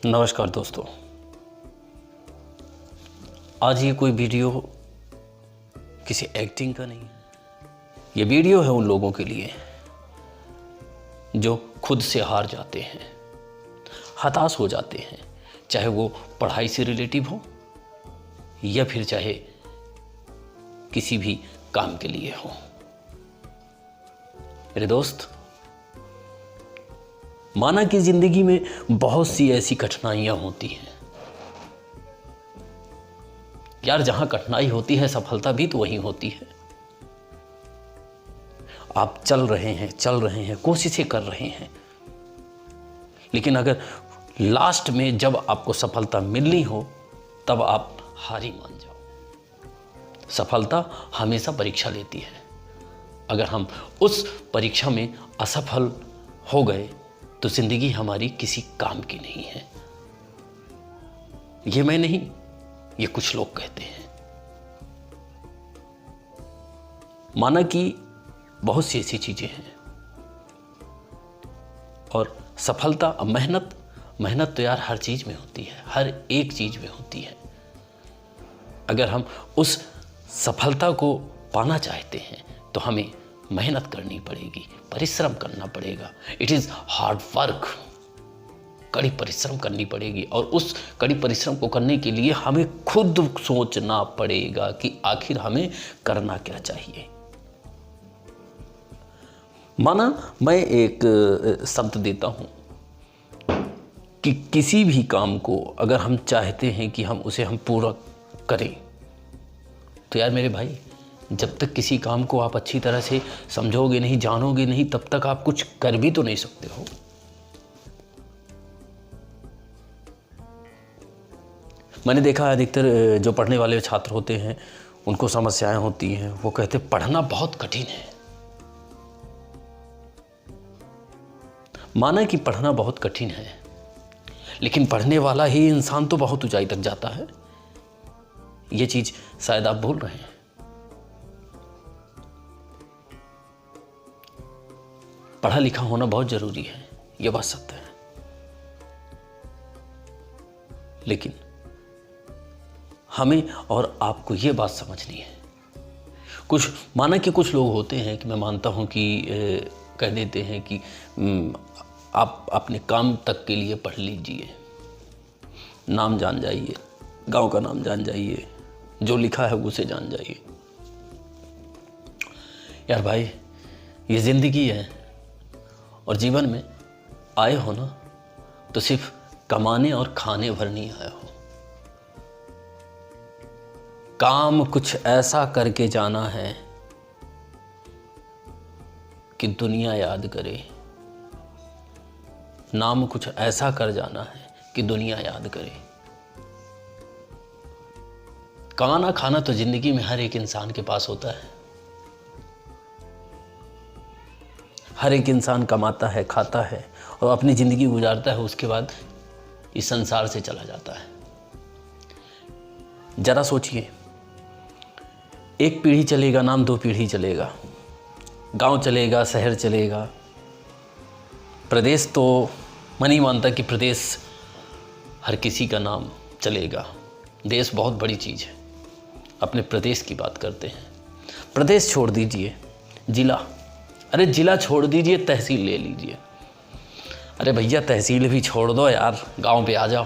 नमस्कार दोस्तों। आज ये कोई वीडियो किसी एक्टिंग का नहीं है। ये वीडियो है उन लोगों के लिए जो खुद से हार जाते हैं, हताश हो जाते हैं, चाहे वो पढ़ाई से रिलेटिव हो या फिर चाहे किसी भी काम के लिए हो। मेरे दोस्त, माना कि जिंदगी में बहुत सी ऐसी कठिनाइयां होती हैं यार, जहां कठिनाई होती है सफलता भी तो वहीं होती है। आप चल रहे हैं, कोशिशें कर रहे हैं, लेकिन अगर लास्ट में जब आपको सफलता मिलनी हो तब आप हारी मान जाओ। सफलता हमेशा परीक्षा लेती है। अगर हम उस परीक्षा में असफल हो गए तो जिंदगी हमारी किसी काम की नहीं है। ये मैं नहीं, ये कुछ लोग कहते हैं। माना कि बहुत सी ऐसी चीजें हैं और सफलता, मेहनत तो यार हर चीज में होती है, हर एक चीज में होती है। अगर हम उस सफलता को पाना चाहते हैं तो हमें मेहनत करनी पड़ेगी, परिश्रम करना पड़ेगा। इट इज हार्ड वर्क, कड़ी परिश्रम करनी पड़ेगी। और उस कड़ी परिश्रम को करने के लिए हमें खुद सोचना पड़ेगा कि आखिर हमें करना क्या चाहिए। माना मैं एक शब्द देता हूं कि किसी भी काम को अगर हम चाहते हैं कि हम पूरा करें तो यार मेरे भाई, जब तक किसी काम को आप अच्छी तरह से समझोगे नहीं, जानोगे नहीं, तब तक आप कुछ कर भी तो नहीं सकते हो। मैंने देखा है अधिकतर जो पढ़ने वाले छात्र होते हैं उनको समस्याएं होती हैं। वो कहते पढ़ना बहुत कठिन है। माना कि पढ़ना बहुत कठिन है, लेकिन पढ़ने वाला ही इंसान तो बहुत ऊंचाई तक जाता है। ये चीज शायद आप भूल रहे हैं। पढ़ा लिखा होना बहुत जरूरी है, यह बात सत्य है, लेकिन हमें और आपको यह बात समझनी है। माना कि कुछ लोग होते हैं कि मैं मानता हूं कि कह देते हैं कि आप अपने काम तक के लिए पढ़ लीजिए, नाम जान जाइए, गांव का नाम जान जाइए, जो लिखा है उसे जान जाइए। यार भाई, ये जिंदगी है और जीवन में आए हो ना तो सिर्फ कमाने और खाने भर नहीं आए हो। काम कुछ ऐसा करके जाना है कि दुनिया याद करे। नाम कुछ ऐसा कर जाना है कि दुनिया याद करे। कमाना खाना तो जिंदगी में हर एक इंसान के पास होता है। हर एक इंसान कमाता है, खाता है और अपनी ज़िंदगी गुजारता है। उसके बाद इस संसार से चला जाता है। ज़रा सोचिए, एक पीढ़ी चलेगा नाम, दो पीढ़ी चलेगा, गांव चलेगा, शहर चलेगा, प्रदेश तो मैं नहीं मानता कि प्रदेश हर किसी का नाम चलेगा। देश बहुत बड़ी चीज़ है। अपने प्रदेश की बात करते हैं। प्रदेश छोड़ दीजिए, जिला, अरे जिला छोड़ दीजिए, तहसील ले लीजिए। अरे भैया तहसील भी छोड़ दो यार, गांव पे आ जाओ।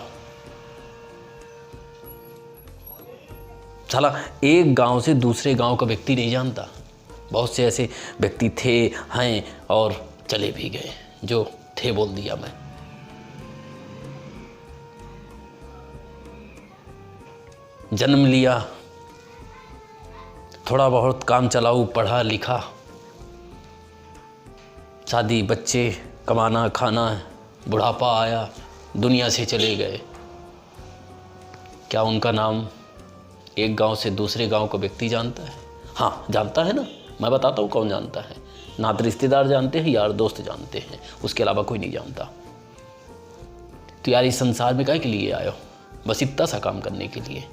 साला एक गांव से दूसरे गांव का व्यक्ति नहीं जानता। बहुत से ऐसे व्यक्ति थे, हैं और चले भी गए। जो थे बोल दिया मैं। जन्म लिया, थोड़ा बहुत काम चलाऊ, पढ़ा लिखा, शादी, बच्चे, कमाना खाना, बुढ़ापा आया, दुनिया से चले गए। क्या उनका नाम एक गांव से दूसरे गांव का व्यक्ति जानता है? हाँ जानता है ना, मैं बताता हूँ कौन जानता है। नात रिश्तेदार जानते हैं, यार दोस्त जानते हैं, उसके अलावा कोई नहीं जानता। तो यार इस संसार में काहे के लिए आए हो? बस इतना सा काम करने के लिए।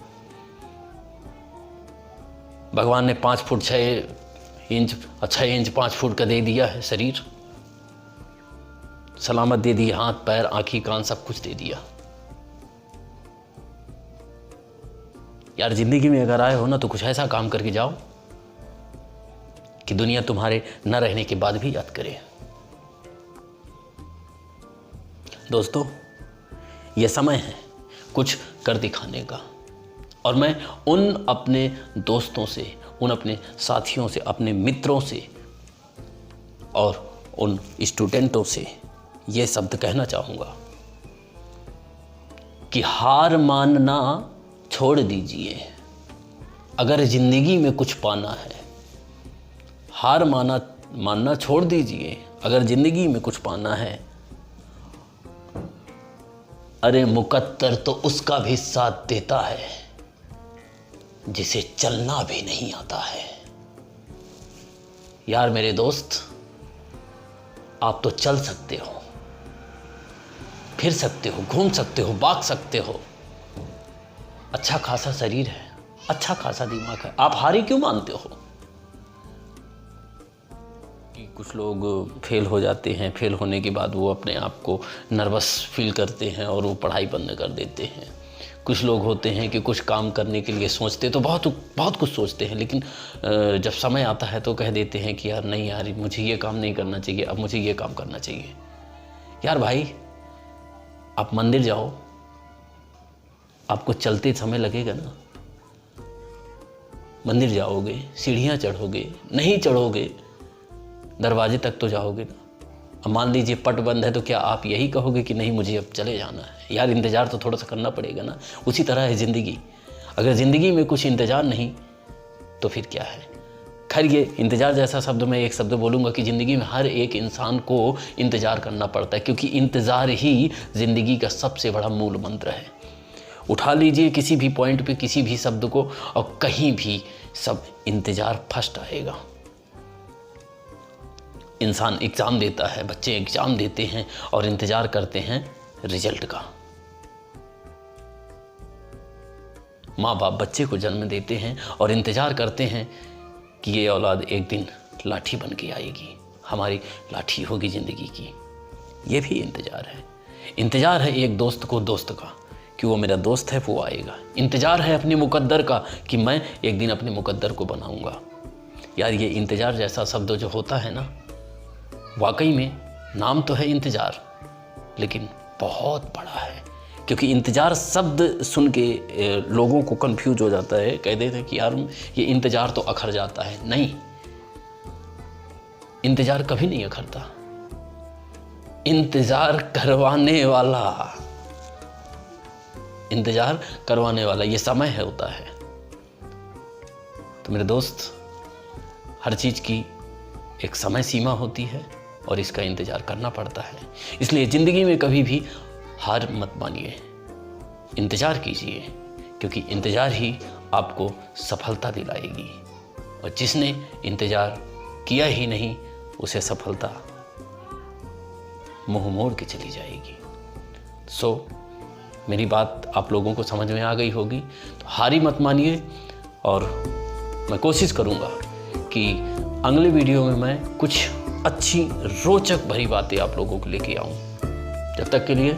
भगवान ने 5 फुट 6 इंच 5 फुट का दे दिया है शरीर, सलामत दे दिया, हाथ पैर आँखी कान सब कुछ दे दिया। यार ज़िंदगी में अगर आए हो ना तो कुछ ऐसा काम करके जाओ कि दुनिया तुम्हारे न रहने के बाद भी याद करे। दोस्तों, यह समय है कुछ कर दिखाने का, और मैं उन अपने दोस्तों से, उन अपने साथियों से, अपने मित्रों से और उन स्टूडेंटों से ये शब्द कहना चाहूँगा कि हार मानना छोड़ दीजिए अगर ज़िंदगी में कुछ पाना है। हार मानना छोड़ दीजिए अगर ज़िंदगी में कुछ पाना है। अरे मुकद्दर तो उसका भी साथ देता है जिसे चलना भी नहीं आता है। यार मेरे दोस्त, आप तो चल सकते हो, फिर सकते हो, घूम सकते हो, भाग सकते हो, अच्छा खासा शरीर है, अच्छा खासा दिमाग है, आप हारी क्यों मानते हो? कि कुछ लोग फेल हो जाते हैं, फेल होने के बाद वो अपने आप को नर्वस फील करते हैं और वो पढ़ाई बंद कर देते हैं। कुछ लोग होते हैं कि कुछ काम करने के लिए सोचते तो बहुत कुछ सोचते हैं, लेकिन जब समय आता है तो कह देते हैं कि यार नहीं यार, मुझे ये काम नहीं करना चाहिए, अब मुझे ये काम करना चाहिए। यार भाई, आप मंदिर जाओ, आपको चलते समय लगेगा ना। मंदिर जाओगे, सीढ़ियाँ चढ़ोगे, नहीं चढ़ोगे, दरवाजे तक तो जाओगे ना। अब मान लीजिए पट बंद है तो क्या आप यही कहोगे कि नहीं मुझे अब चले जाना है? यार इंतज़ार तो थोड़ा सा करना पड़ेगा ना। उसी तरह है ज़िंदगी। अगर ज़िंदगी में कुछ इंतज़ार नहीं तो फिर क्या है? खैर, ये इंतज़ार जैसा शब्द मैं एक शब्द बोलूँगा कि ज़िंदगी में हर एक इंसान को इंतज़ार करना पड़ता है, क्योंकि इंतज़ार ही ज़िंदगी का सबसे बड़ा मूल मंत्र है। उठा लीजिए किसी भी पॉइंट पे किसी भी शब्द को और कहीं भी सब इंतज़ार फर्स्ट आएगा। इंसान एग्ज़ाम देता है, बच्चे एग्ज़ाम देते हैं और इंतज़ार करते हैं रिजल्ट का। माँ बाप बच्चे को जन्म देते हैं और इंतज़ार करते हैं कि ये औलाद एक दिन लाठी बन के आएगी, हमारी लाठी होगी ज़िंदगी की। ये भी इंतज़ार है। इंतज़ार है एक दोस्त को दोस्त का कि वो मेरा दोस्त है, वो आएगा। इंतज़ार है अपने मुकद्दर का कि मैं एक दिन अपने मुकद्दर को बनाऊंगा। यार ये इंतज़ार जैसा शब्द जो होता है ना, वाकई में नाम तो है इंतज़ार, लेकिन बहुत बड़ा है। क्योंकि इंतज़ार शब्द सुन के लोगों को कंफ्यूज हो जाता है, कह देते हैं कि यार ये इंतज़ार तो अखर जाता है। नहीं, इंतज़ार कभी नहीं अखरता। इंतज़ार करवाने वाला ये समय है, होता है। तो मेरे दोस्त, हर चीज़ की एक समय सीमा होती है और इसका इंतज़ार करना पड़ता है। इसलिए ज़िंदगी में कभी भी हार मत मानिए, इंतज़ार कीजिए, क्योंकि इंतज़ार ही आपको सफलता दिलाएगी। और जिसने इंतज़ार किया ही नहीं, उसे सफलता मुंह मोड़ के चली जाएगी। मेरी बात आप लोगों को समझ में आ गई होगी। तो हारी मत मानिए, और मैं कोशिश करूँगा कि अगले वीडियो में मैं कुछ अच्छी रोचक भरी बातें आप लोगों को लेके आऊँ। जब तक के लिए